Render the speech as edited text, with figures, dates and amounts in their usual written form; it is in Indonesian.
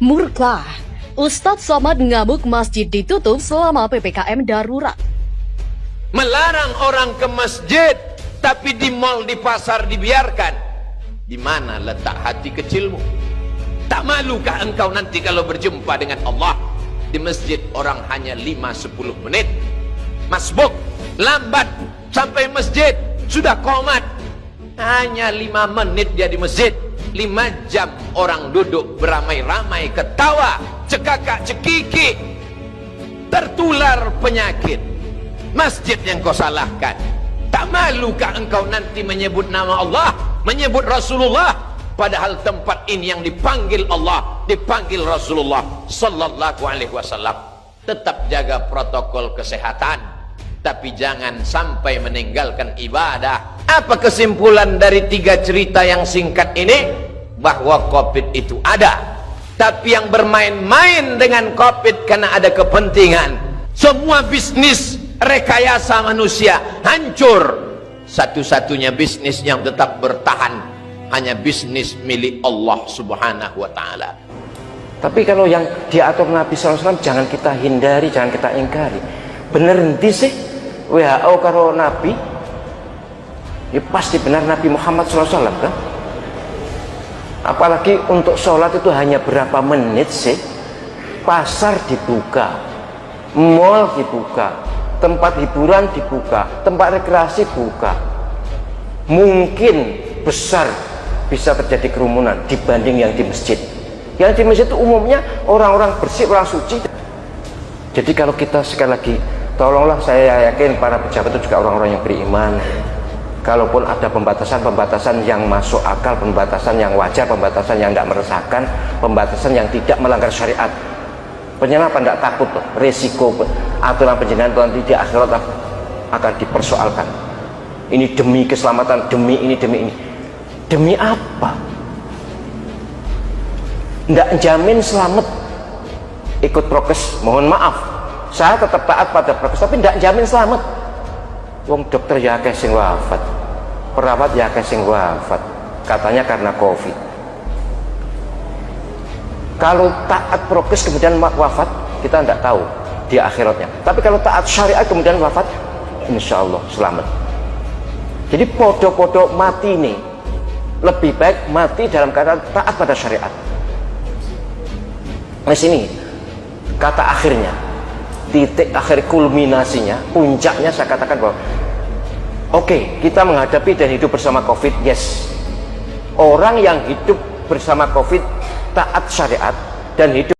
Murka, Ustadz Somad ngamuk masjid ditutup selama PPKM darurat. Melarang orang ke masjid, tapi di mal, di pasar dibiarkan. Di mana letak hati kecilmu? Tak malukah engkau nanti kalau berjumpa dengan Allah? Di masjid orang hanya 5-10 menit. Masbuk, lambat sampai masjid, sudah qomat. Hanya 5 menit dia di masjid. 5 jam orang duduk beramai-ramai, ketawa, cekakak cekiki, tertular penyakit. Masjid yang kau salahkan. Tak malukah engkau nanti menyebut nama Allah, menyebut Rasulullah, padahal tempat ini yang dipanggil Allah, dipanggil Rasulullah sallallahu alaihi wasallam. Tetap jaga protokol kesehatan, tapi jangan sampai meninggalkan ibadah. Apa kesimpulan dari 3 cerita yang singkat ini? Bahwa COVID itu ada, tapi yang bermain-main dengan COVID karena ada kepentingan. Semua bisnis rekayasa manusia hancur. Satu-satunya bisnis yang tetap bertahan hanya bisnis milik Allah subhanahu wa ta'ala. Tapi kalau yang diatur Nabi SAW jangan kita hindari, jangan kita ingkari. Bener nanti sih WHO karo Nabi ya pasti benar Nabi Muhammad SAW kan. Apalagi untuk sholat itu hanya berapa menit sih. Pasar dibuka, mall dibuka, tempat hiburan dibuka, tempat rekreasi buka. Mungkin besar bisa terjadi kerumunan dibanding yang di masjid. Yang di masjid itu umumnya orang-orang bersih, orang suci. Jadi kalau kita sekali lagi, tolonglah, saya yakin para pejabat itu juga orang-orang yang beriman. Kalaupun ada pembatasan-pembatasan yang masuk akal, pembatasan yang wajar, pembatasan yang tidak meresahkan, pembatasan yang tidak melanggar syariat, penyelamatan tidak takut resiko aturan penjenengan nanti di akhirat akan dipersoalkan. Ini demi keselamatan, demi ini, demi ini. Demi apa? Tidak jamin selamat ikut prokes, mohon maaf, saya tetap taat pada prokes, tapi tidak jamin selamat. Wong dokter ya akeh sing wafat, perawat ya akeh sing wafat, katanya karena COVID. Kalau taat prokes kemudian wafat, kita tidak tahu di akhiratnya. Tapi kalau taat syariat kemudian wafat, insya Allah selamat. Jadi podo-podo mati ini lebih baik mati dalam keadaan taat pada syariat. Di sini kata akhirnya, titik akhir kulminasinya, puncaknya saya katakan bahwa oke, kita menghadapi dan hidup bersama COVID, yes. Orang yang hidup bersama COVID taat syariat dan hidup